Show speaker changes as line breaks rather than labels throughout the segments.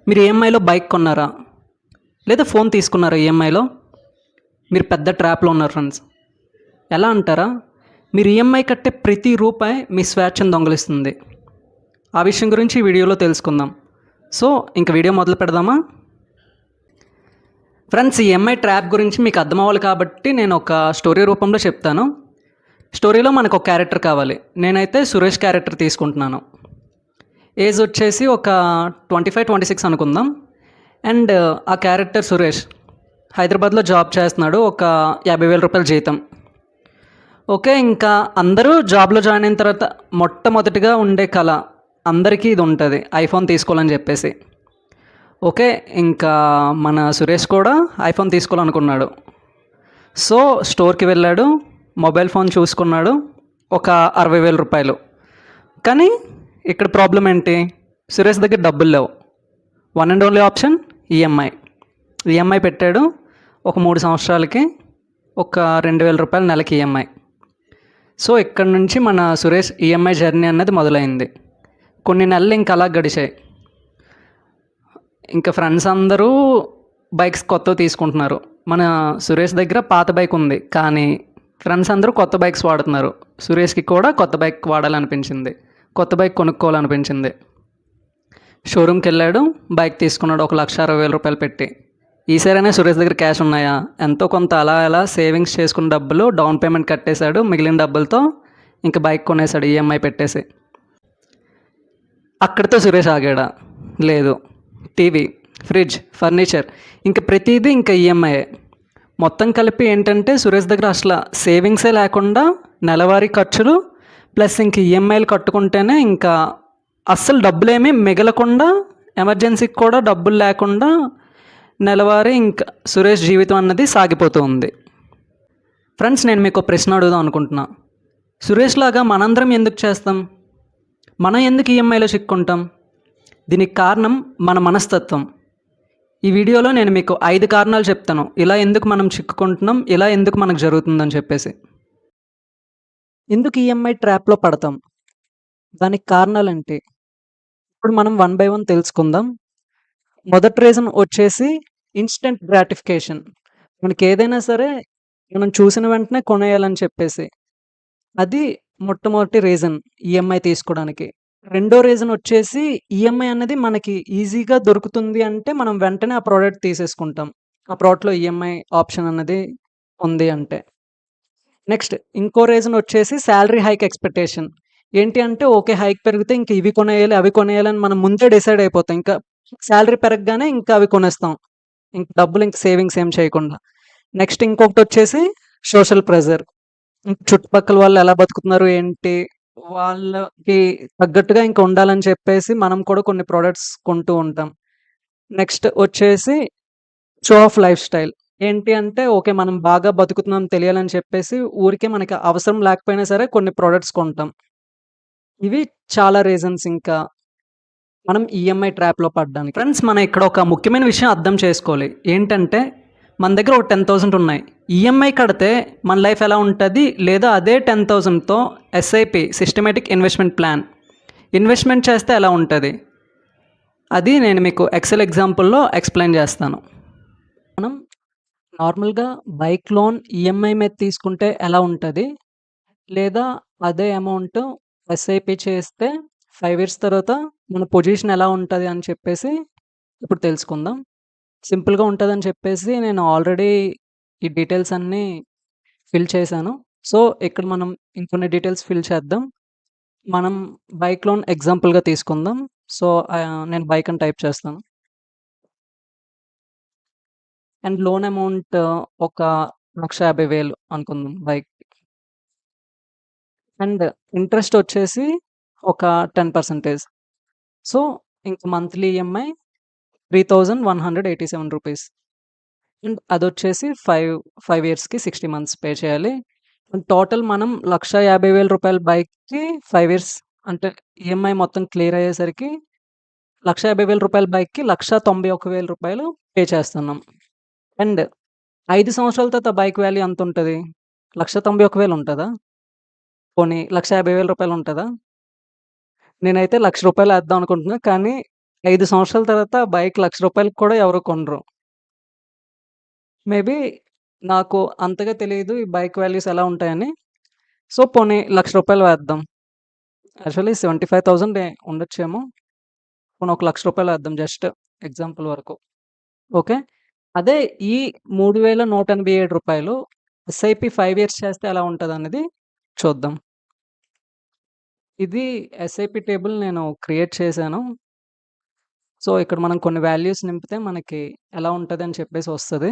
మీరు ఈఎంఐలో బైక్ కొన్నారా? లేదా ఫోన్ తీసుకున్నారా ఈఎంఐలో? మీరు పెద్ద ట్రాప్‌లో ఉన్నారు ఫ్రెండ్స్. ఎలా అంటారా? మీరు ఈఎంఐ కట్టే ప్రతి రూపాయి మీ స్వేచ్ఛను దొంగిలిస్తుంది. ఆ విషయం గురించి ఈ వీడియోలో తెలుసుకుందాం. సో, ఇంక వీడియో మొదలు పెడదామా? ఫ్రెండ్స్, ఈఎంఐ ట్రాప్ గురించి మీకు అర్థం అవ్వాలి కాబట్టి నేను ఒక స్టోరీ రూపంలో చెప్తాను. స్టోరీలో మనకు ఒక క్యారెక్టర్ కావాలి. నేనైతే సురేష్ క్యారెక్టర్ తీసుకుంటున్నాను. ఏజ్ వచ్చేసి ఒక 25, 26 అనుకుందాం. అండ్ ఆ క్యారెక్టర్ సురేష్ హైదరాబాద్లో జాబ్ చేస్తున్నాడు. ఒక 50,000 రూపాయల జీతం. ఓకే, ఇంకా అందరూ జాబ్లో జాయిన్ అయిన తర్వాత మొట్టమొదటిగా ఉండే కళ అందరికీ ఇది ఉంటుంది, ఐఫోన్ తీసుకోవాలని చెప్పేసి. ఓకే, ఇంకా మన సురేష్ కూడా ఐఫోన్ తీసుకోవాలనుకున్నాడు. సో స్టోర్కి వెళ్ళాడు, మొబైల్ ఫోన్ చూసుకున్నాడు, ఒక 60,000 రూపాయలు. కానీ ఇక్కడ ప్రాబ్లం ఏంటి? సురేష్ దగ్గర డబ్బులు లేవు. One and only option EMI పెట్టాడు. ఒక 3 సంవత్సరాలకి ఒక 2,000 రూపాయలు నెలకి ఈఎంఐ. సో ఇక్కడ నుంచి మన సురేష్ ఈఎంఐ జర్నీ అనేది మొదలైంది. కొన్ని నెలలు ఇంకా అలా గడిచాయి. ఇంకా ఫ్రెండ్స్ అందరూ బైక్స్ కొత్తవి తీసుకుంటున్నారు. మన సురేష్ దగ్గర పాత బైక్ ఉంది, కానీ ఫ్రెండ్స్ అందరూ కొత్త బైక్స్ వాడుతున్నారు. సురేష్కి కూడా కొత్త బైక్ వాడాలనిపించింది, కొత్త బైక్ కొనుక్కోవాలనిపించింది. షోరూమ్కి వెళ్ళాడు, బైక్ తీసుకున్నాడు ఒక 1,60,000 రూపాయలు పెట్టి. ఈసారైనా సురేష్ దగ్గర క్యాష్ ఉన్నాయా? ఎంతో కొంత అలా సేవింగ్స్ చేసుకున్న డబ్బులు డౌన్ పేమెంట్ కట్టేశాడు. మిగిలిన డబ్బులతో ఇంకా బైక్ కొనేశాడు ఈఎంఐ పెట్టేసి. అక్కడితో సురేష్ ఆగాడా? లేదు. టీవీ, ఫ్రిడ్జ్, ఫర్నిచర్, ఇంకా ప్రతిదీ ఇంకా ఈఎంఐయే. మొత్తం కలిపి ఏంటంటే సురేష్ దగ్గర అసలు సేవింగ్సే లేకుండా నెలవారీ ఖర్చులు ప్లస్ ఇంక ఈఎంఐలు కట్టుకుంటేనే ఇంకా అస్సలు డబ్బులేమీ మిగలకుండా, ఎమర్జెన్సీకి కూడా డబ్బులు లేకుండా నెలవారీ ఇంకా సురేష్ జీవితం అన్నది సాగిపోతూ ఉంది. ఫ్రెండ్స్, నేను మీకు ప్రశ్న అడుగుదాం అనుకుంటున్నా. సురేష్ లాగా మనందరం ఎందుకు చేస్తాం? మనం ఎందుకు ఈఎంఐలో చిక్కుంటాం? దీనికి కారణం మన మనస్తత్వం. ఈ వీడియోలో నేను మీకు 5 కారణాలు చెప్తాను, ఇలా ఎందుకు మనం చిక్కుకుంటున్నాం, ఇలా ఎందుకు మనకు జరుగుతుందని చెప్పేసి. ఎందుకు ఈఎంఐ ట్రాప్లో పడతాం? దానికి కారణాలేంటి? ఇప్పుడు మనం 1 బై 1 తెలుసుకుందాం. మొదటి రీజన్ వచ్చేసి ఇన్స్టెంట్ గ్రాటిఫికేషన్. మనకి ఏదైనా సరే మనం చూసిన వెంటనే కొనేయాలని చెప్పేసి, అది మొట్టమొదటి రీజన్ ఈఎంఐ తీసుకోవడానికి. రెండో రీజన్ వచ్చేసి ఈఎంఐ అనేది మనకి ఈజీగా దొరుకుతుంది అంటే మనం వెంటనే ఆ ప్రోడక్ట్ తీసేసుకుంటాం, ఆ ప్రోడక్ట్లో ఈఎంఐ ఆప్షన్ అన్నది ఉంది అంటే. నెక్స్ట్ ఇంకో రీజన్ వచ్చేసి శాలరీ హైక్ ఎక్స్పెక్టేషన్. ఏంటి అంటే ఓకే, హైక్ పెరిగితే ఇంక ఇవి కొనేయాలి అవి కొనేయాలని మనం ముందే డిసైడ్ అయిపోతాం. ఇంకా శాలరీ పెరగగానే ఇంకా అవి కొనేస్తాం, ఇంక డబ్బులు ఇంక సేవింగ్స్ ఏం చేయకుండా. నెక్స్ట్ ఇంకొకటి వచ్చేసి సోషల్ ప్రెజర్. చుట్టుపక్కల వాళ్ళు ఎలా బతుకుతున్నారు ఏంటి, వాళ్ళకి తగ్గట్టుగా ఇంకా ఉండాలని చెప్పేసి మనం కూడా కొన్ని ప్రోడక్ట్స్ కొంటూ ఉంటాం. నెక్స్ట్ వచ్చేసి షో ఆఫ్ లైఫ్ స్టైల్. ఏంటి అంటే ఓకే, మనం బాగా బతుకుతున్నాం తెలియాలని చెప్పేసి ఊరికే మనకి అవసరం లేకపోయినా సరే కొన్ని ప్రోడక్ట్స్ కొంటాం. ఇవి చాలా రీజన్స్ ఇంకా మనం ఈఎంఐ ట్రాప్లో పడ్డానికి. ఫ్రెండ్స్, మనం ఇక్కడ ఒక ముఖ్యమైన విషయం అర్థం చేసుకోవాలి. ఏంటంటే మన దగ్గర ఒక 10,000 ఉన్నాయి, ఈఎంఐ కడితే మన లైఫ్ ఎలా ఉంటుంది, లేదా అదే 10,000తో SIP systematic investment plan investment చేస్తే ఎలా ఉంటుంది, అది నేను మీకు ఎక్సెల్ ఎగ్జాంపుల్లో ఎక్స్ప్లెయిన్ చేస్తాను. మనం నార్మల్గా బైక్ లోన్ ఈఎంఐ మీద తీసుకుంటే ఎలా ఉంటుంది, లేదా అదే అమౌంట్ ఎస్ఐపి చేస్తే 5 ఇయర్స్ తర్వాత మన పొజిషన్ ఎలా ఉంటుంది అని చెప్పేసి ఇప్పుడు తెలుసుకుందాం. సింపుల్గా ఉంటుందని చెప్పేసి నేను ఆల్రెడీ ఈ డీటెయిల్స్ అన్నీ ఫిల్ చేశాను. సో ఇక్కడ మనం ఇంకొన్ని డీటెయిల్స్ ఫిల్ చేద్దాం. మనం బైక్ లోన్ ఎగ్జాంపుల్గా తీసుకుందాం. సో నేను బైక్ అని టైప్ చేస్తాను. అండ్ లోన్ అమౌంట్ ఒక 1,50,000 అనుకుందాం బైక్. అండ్ ఇంట్రెస్ట్ వచ్చేసి ఒక 10%. సో ఇంక మంత్లీ ఈఎంఐ 3,187 రూపీస్. అండ్ అదొచ్చేసి 5 ఇయర్స్కి 60 మంత్స్ పే చేయాలి. అండ్ టోటల్ మనం 1,50,000 రూపాయల బైక్కి 5 ఇయర్స్ అంటే ఈఎంఐ మొత్తం క్లియర్ అయ్యేసరికి 1,50,000 రూపాయల బైక్కి 1,91,000 రూపాయలు పే చేస్తున్నాం. అండ్ 5 సంవత్సరాల తర్వాత బైక్ వాల్యూ ఎంత ఉంటుంది? 1,91,000 ఉంటుందా? పోనీ 1,50,000 రూపాయలు ఉంటుందా? నేనైతే 1,00,000 రూపాయలు వేద్దాం అనుకుంటున్నా, కానీ 5 సంవత్సరాల తర్వాత ఆ బైక్ రూ. 1,00,000 కూడా ఎవరు కొనరు. మేబీ నాకు అంతగా తెలీదు ఈ బైక్ వాల్యూస్ ఎలా ఉంటాయని. సో, పోనీ రూ. 1,00,000 వేద్దాం. యాక్చువల్లీ 75,000 ఉండొచ్చేమో. పోనీ ఒక రూ. 1,00,000 వేద్దాం జస్ట్ ఎగ్జాంపుల్ వరకు. ఓకే. అదే ఈ రూ. 3,187 ఎస్ఐపి 5 ఇయర్స్ చేస్తే ఎలా ఉంటదనేది చూద్దాం. ఇది ఎస్ఐపి టేబుల్ నేను క్రియేట్ చేశాను. సో, ఇక్కడ మనం కొన్ని వాల్యూస్ నింపితే మనకి ఎలా ఉంటదని చెప్పేసి వస్తది.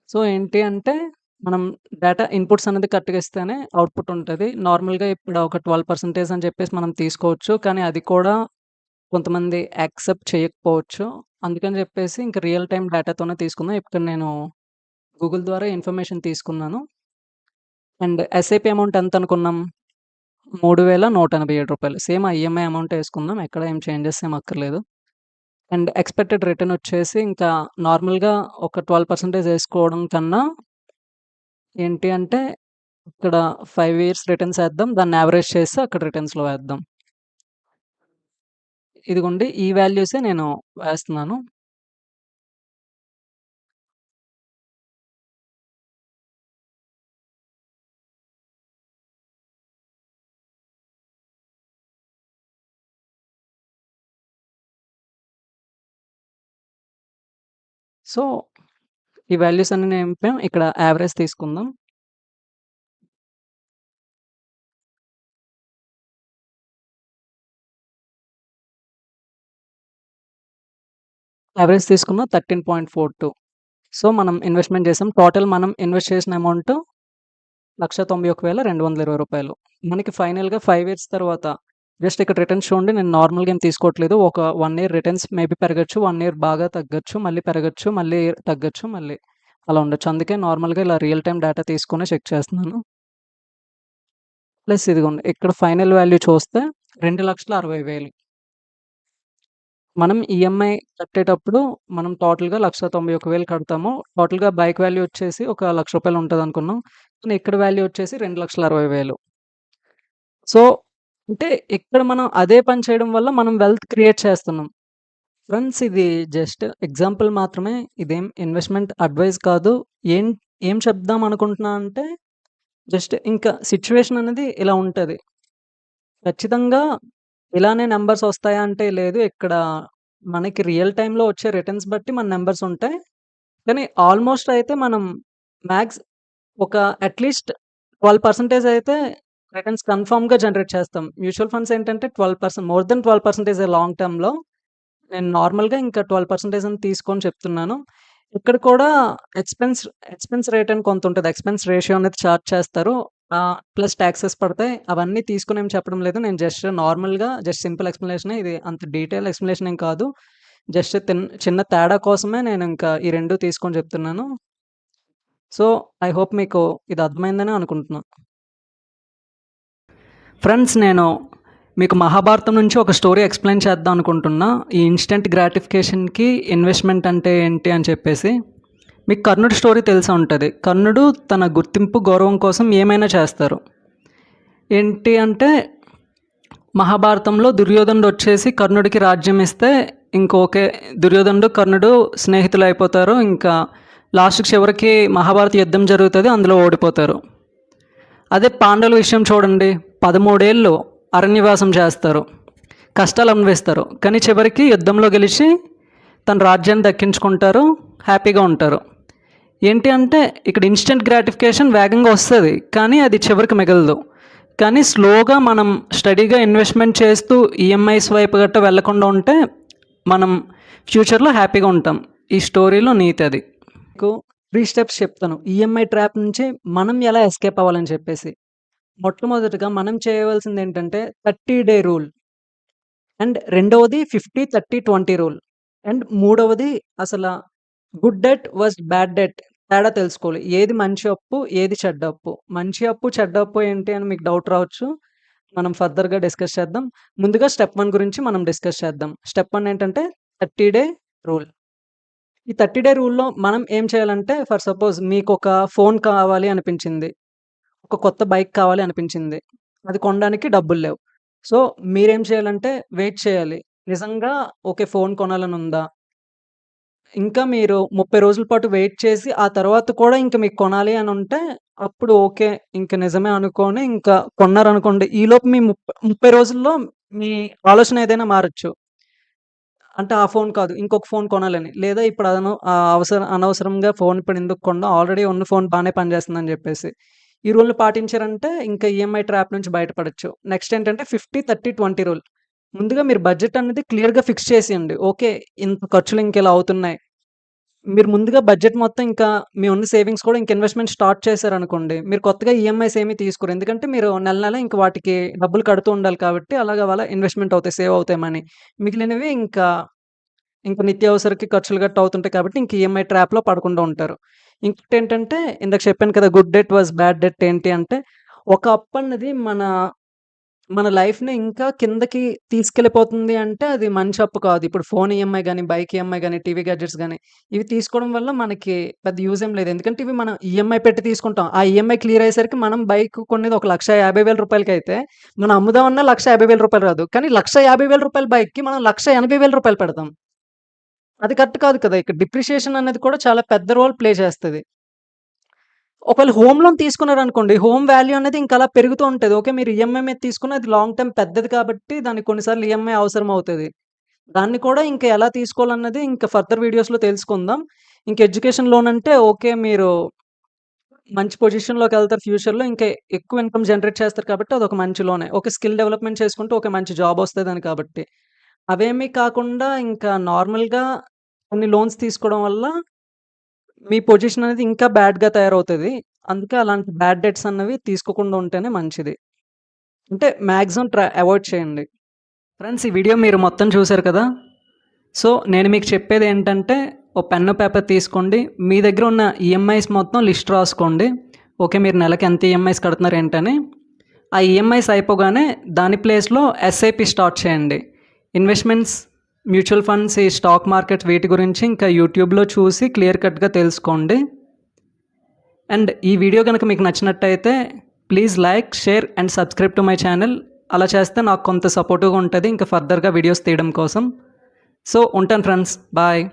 సో, ఏంటి అంటే మనం డేటా ఇన్‌పుట్స్ అనేది కరెక్ట్‌గా ఇస్తేనే అవుట్‌పుట్ ఉంటది. నార్మల్‌గా ఇప్పుడు ఒక 12% అని చెప్పేసి మనం తీసుకోవచ్చు. కానీ అది కూడా కొంతమంది యాక్సెప్ట్ చేయకపోవచ్చు. అందుకని చెప్పేసి ఇంక రియల్ టైమ్ డేటాతోనే తీసుకుందాం. ఇక్కడ నేను గూగుల్ ద్వారా ఇన్ఫర్మేషన్ తీసుకున్నాను. అండ్ ఎస్ఐపి అమౌంట్ ఎంత అనుకున్నాం? రూ. 3,187 సేమ్ ఆ ఈఎంఐ అమౌంటే యేసుకుందాం. ఎక్కడ ఏం చేంజెస్ ఏం అక్కర్లేదు. అండ్ ఎక్స్‌పెక్టెడ్ రిటర్న్ వచ్చేసి ఇంకా నార్మల్‌గా ఒక 12% యేసుకోవడం కన్నా ఏంటి అంటే ఇక్కడ 5 ఇయర్స్ రిటర్న్స్ ఏద్దాం. దాన్ని యావరేజ్ చేసి అక్కడ రిటర్న్స్‌లో వేద్దాం. ఇదిగోండి ఈ వాల్యూసే నేను వేస్తున్నాను. సో, ఈ వాల్యూస్ అన్నీ నింపాం. ఇక్కడ యావరేజ్ తీసుకుందాం. యావరేజ్ తీసుకున్న 13.42. సో, మనం ఇన్వెస్ట్‌మెంట్ చేసాం. టోటల్ మనం ఇన్వెస్ట్ చేసిన అమౌంట్ రూ. 1,91,220. మనకి ఫైనల్‌గా 5 ఇయర్స్ తర్వాత జస్ట్ ఇక్కడ రిటర్న్స్ చూడండి. నేను నార్మల్‌గా ఏం తీసుకోవట్లేదు. ఒక 1 ఇయర్ రిటర్న్స్ మేబీ పెరగొచ్చు. 1 ఇయర్ బాగా తగ్గొచ్చు. మళ్ళీ పెరగొచ్చు. మళ్ళీ తగ్గొచ్చు. మళ్ళీ అలా ఉండొచ్చు. అందుకే నార్మల్‌గా ఇలా రియల్ టైమ్ డేటా తీసుకొని చెక్ చేస్తున్నాను. ప్లస్ ఇదిగోండి ఇక్కడ ఫైనల్ వాల్యూ చూస్తే 2,60,60,000. మనం ఈఎంఐ కట్టేటప్పుడు మనం టోటల్‌గా 1,91,000 కడతాము. టోటల్‌గా బైక్ వాల్యూ వచ్చేసి ఒక రూ. 1,00,000 ఉంటదనుకున్నాం. కానీ ఇక్కడ వాల్యూ వచ్చేసి 2,60,60,000. సో, అంటే ఇక్కడ మనం అదే పని చేయడం వల్ల మనం వెల్త్ క్రియేట్ చేస్తున్నాం. ఫ్రెండ్స్ ఇది జస్ట్ ఎగ్జాంపుల్ మాత్రమే. ఇదేం ఇన్వెస్ట్‌మెంట్ అడ్వైస్ కాదు. ఏం ఏం చెప్దాం అనుకుంటున్నా అంటే జస్ట్ ఇంకా సిట్యుయేషన్ అనేది ఇలా ఉంటది. ఖచ్చితంగా ఇలానే నంబర్స్ వస్తాయా అంటే లేదు. ఇక్కడ మనకి రియల్ టైమ్‌లో వచ్చే రిటర్న్స్ బట్టి మన నంబర్స్ ఉంటాయి. కానీ ఆల్‌మోస్ట్ అయితే మనం మాక్స్ ఒక అట్‌లీస్ట్ 12% అయితే రిటర్న్స్ కన్ఫర్మ్‌గా జనరేట్ చేస్తాం. మ్యూచువల్ ఫండ్స్ ఏంటంటే 12% మోర్ దెన్ 12% లాంగ్ టర్మ్‌లో. నేను నార్మల్‌గా ఇంకా 12% అని తీసుకొని చెప్తున్నాను. ఇక్కడ కూడా ఎక్స్‌పెన్స్ ఎక్స్‌పెన్స్ రేట్ అని కొంత ఉంటది. ఎక్స్‌పెన్స్ రేషియో అనేది చార్జ్ చేస్తారు. ప్లస్ టాక్సెస్ పడతాయి. అవన్నీ తీసుకొని ఏమి చెప్పడం లేదు. నేను జస్ట్ నార్మల్‌గా జస్ట్ సింపుల్ ఎక్స్‌ప్లనేషనే. ఇది అంత డీటెయిల్ ఎక్స్‌ప్లనేషన్ ఏం కాదు. జస్ట్ చిన్న తేడా కోసమే నేను ఇంకా ఈ 2 తీసుకొని చెప్తున్నాను. సో, ఐ హోప్ మీకు ఇది అర్థమైందని అనుకుంటున్నా. ఫ్రెండ్స్ నేను మీకు మహాభారతం నుంచి ఒక స్టోరీ ఎక్స్‌ప్లెయిన్ చేద్దాం అనుకుంటున్నా. ఈ ఇన్‌స్టంట్ గ్రాటిఫికేషన్‌కి ఇన్వెస్ట్‌మెంట్ అంటే ఏంటి అని చెప్పేసి. మీకు కర్ణుడి స్టోరీ తెలిసే ఉంటది. కర్ణుడు తన గుర్తింపు, గౌరవం కోసం ఏమైనా చేస్తారు. ఏంటి అంటే మహాభారతంలో దుర్యోధనుడొచ్చేసి కర్ణుడికి రాజ్యం ఇస్తే ఇంక ఓకే. దుర్యోధనుడు, కర్ణుడు స్నేహితులయిపోతారు. ఇంకా లాస్ట్‌కి చివరికి మహాభారత యుద్ధం జరుగుతది. అందులో ఓడిపోతారు. అదే పాండవుల విషయం చూడండి. 13 ఏళ్ళు అరణ్యవాసం చేస్తారు. కష్టాలు అనుభవిస్తారు. కానీ చివరికి యుద్ధంలో గెలిచి తన రాజ్యాన్ని దక్కించుకుంటారు. హ్యాపీగా ఉంటారు. ఏంటి అంటే ఇక్కడ ఇన్‌స్టంట్ గ్రాటిఫికేషన్ వేగంగా వస్తది. కానీ అది చివరికి మిగలదు. కానీ స్లోగా మనం స్టడీగా ఇన్వెస్ట్‌మెంట్ చేస్తూ ఈఎంఐస్ వైపు గట్టా వెళ్ళకుండా ఉంటే మనం ఫ్యూచర్‌లో హ్యాపీగా ఉంటాం. ఈ స్టోరీలో నీతి అది. మీకు 3 స్టెప్స్ చెప్తాను. ఈఎంఐ ట్రాప్ నుంచి మనం ఎలా ఎస్కేప్ అవ్వాలని చెప్పేసి. మొట్టమొదటిగా మనం చేయవలసిందేంటంటే 30 డే రూల్. అండ్ రెండవది 50, 30, 20 రూల్. అండ్ మూడవది అసల good debt versus bad debt తేడా తెలుసుకోవాలి. ఏది మంచి అప్పు, ఏది చెడ్డ అప్పు. మంచి అప్పు, చెడ్డ అప్పు ఏంటి అని మీకు డౌట్ రావచ్చు. మనం ఫర్దర్‌గా డిస్కస్ చేద్దాం. ముందుగా స్టెప్ 1 గురించి మనం డిస్కస్ చేద్దాం. స్టెప్ 1 ఏంటంటే 30 డే రూల్. ఈ 30 డే రూల్‌లో మనం ఏం చేయాలంటే ఫర్ సపోజ్ మీకొక ఫోన్ కావాలి అనిపించింది. ఒక కొత్త బైక్ కావాలి అనిపించింది. అది కొనడానికి డబ్బులు లేవు. సో, మీరేం చేయాలంటే వెయిట్ చేయాలి. నిజంగా ఓకే. ఫోన్ కొనాలనుందా? ఇంకా మీరు 30 రోజుల పాటు వెయిట్ చేసి, ఆ తర్వాత కూడా ఇంక మీకు కొనాలి అనుంటే, అప్పుడు ఓకే. ఇంక నిజమే అనుకోని ఇంకా కొన్నారనుకోండి. ఈలోపు మీ 30 రోజుల్లో మీ ఆలోచన ఏదైనా మారొచ్చు. అంటే ఆ ఫోన్ కాదు. ఇంకొక ఫోన్ కొనాలని. లేదా ఇప్పుడు అనవసరంగా ఫోన్ ఇప్పుడెందుకు కొనడం? ఆల్రెడీ ఉన్న ఫోన్ బానే పనిచేస్తుందని జెప్పేసి. ఈ రూల్‌ని పాటించారంటే ఇంకా ఈఎంఐ ట్రాప్ నుంచి బయటపడొచ్చు. నెక్స్ట్ ఏంటంటే 50, 30, 20 రూల్. ముందుగా మీరు బడ్జెట్ అనేది క్లియర్‌గా ఫిక్స్ చేసేయండి. ఓకే. ఇంత ఖర్చులు ఇంకిలా అవుతున్నాయి. మీరు ముందుగా బడ్జెట్ మొత్తం ఇంకా మీ ఉన్న సేవింగ్స్ కూడా ఇంక ఇన్వెస్ట్‌మెంట్ స్టార్ట్ చేశారనుకోండి. మీరు కొత్తగా ఈఎంఐస్ ఏమి తీసుకోరు. ఎందుకంటే మీరు నెల నెల ఇంక వాటికి డబ్బులు కడుతూ ఉండాలి కాబట్టి అలాగ ఇన్వెస్ట్‌మెంట్ అవుతాయి. సేవ్ అవుతాయి మనీ. మిగిలినవి ఇంకా నిత్యావసరకి ఖర్చులు గట్టా అవుతుంటాయి కాబట్టి ఇంక ఈఎంఐ ట్రాప్‌లో పడకుండా ఉంటారు. ఇంకోటేంటంటే ఇందాక చెప్పాను కదా! Good debt was bad debt ఏంటి అంటే ఒక అప్పన్నది మన లైఫ్‌ని ఇంకా కిందకి తీసుకెళ్ళిపోతుంది అంటే అది మంచి అప్పు కాదు. ఇప్పుడు ఫోన్ ఈఎంఐ గాని, బైక్ ఈఎంఐ గాని, టీవీ గ్యాడ్జెట్స్ గాని ఇవి తీసుకోవడం వల్ల మనకి పెద్ద యూజ్ ఏం లేదు. ఎందుకంటే ఇవి మనం ఈఎంఐ పెట్టి తీసుకుంటాం. ఆ ఈఎంఐ క్లియర్ అయ్యేసరికి మనం బైక్ కొనేది ఒక 1,50,000 రూపాయలకైతే మనం అమ్ముదామన్నా రూ. 1,50,000 రాదు. కానీ రూ. 1,50,000 బైక్‌కి మనం రూ. 1,80,000 పెడతాం. అది కరెక్ట్ కాదు కదా! ఇక్కడ డిప్రిషియేషన్ అనేది కూడా చాలా పెద్ద రోల్ ప్లే చేస్తది. ఒకవేళ హోమ్ లోన్ తీసుకున్నారనుకోండి, హోమ్ వాల్యూ అనేది ఇంకా అలా పెరుగుతూ ఉంటది. ఓకే. మీరు ఈఎంఐ మీద తీసుకున్న అది లాంగ్ టర్మ్ పెద్దది కాబట్టి దానికి కొన్ని సార్లు ఈఎంఐ అవసరమవుతది. దాన్ని కూడా ఇంకా ఎలా తీసుకోవాలన్నది ఇంకా ఫర్దర్ వీడియోస్‌లో తెలుసుకుందాం. ఇంక ఎడ్యుకేషన్ లోన్ అంటే ఓకే. మీరు మంచి పొజిషన్‌లోకెళ్తారు ఫ్యూచర్‌లో. ఇంకా ఎక్కువ ఇన్‌కమ్ జనరేట్ చేస్తారు కాబట్టి అదొక మంచి లోనే. ఒక స్కిల్ డెవలప్‌మెంట్ చేసుకుంటే ఒక మంచి జాబ్ వస్తదని కాబట్టి. అవేమీ కాకుండా ఇంకా నార్మల్‌గా కొన్ని లోన్స్ తీసుకోవడం వల్ల మీ పొజిషన్ అనేది ఇంకా బ్యాడ్‌గా తయారవుతది. అందుకే అలాంటి బ్యాడ్ డెట్స్ అన్నవి తీసుకోకుండా ఉంటేనే మంచిది. అంటే మాక్సిమం అవాయిడ్ చేయండి. ఫ్రెండ్స్ ఈ వీడియో మీరు మొత్తం చూసారు కదా! సో, నేను మీకు చెప్పేదేంటంటే ఓ పెన్ను, పేపర్ తీసుకోండి. మీ దగ్గర ఉన్న ఈఎంఐస్ మొత్తం లిస్ట్ రాసుకోండి. ఓకే. మీరు నెలకి ఎంత ఈఎంఐస్ కడుతున్నారు ఏంటని. ఆ ఈఎంఐస్ అయిపోగానే దాని ప్లేస్‌లో ఎస్ఐపి స్టార్ట్ చేయండి. ఇన్వెస్ట్‌మెంట్స్, మ్యూచువల్ ఫండ్స్, ఈ స్టాక్ మార్కెట్ వీటి గురించి ఇంకా యూట్యూబ్‌లో చూసి క్లియర్ కట్‌గా తెలుసుకోండి. అండ్ ఈ వీడియో గనుక మీకు నచ్చినట్టయితే please like, share and subscribe to my channel. అలా చేస్తే నాకు కొంత సపోర్టివ్‌గా ఉంటది ఇంకా ఫర్దర్‌గా వీడియోస్ తీయడం కోసం. సో ఉంటాను ఫ్రెండ్స్. బాయ్.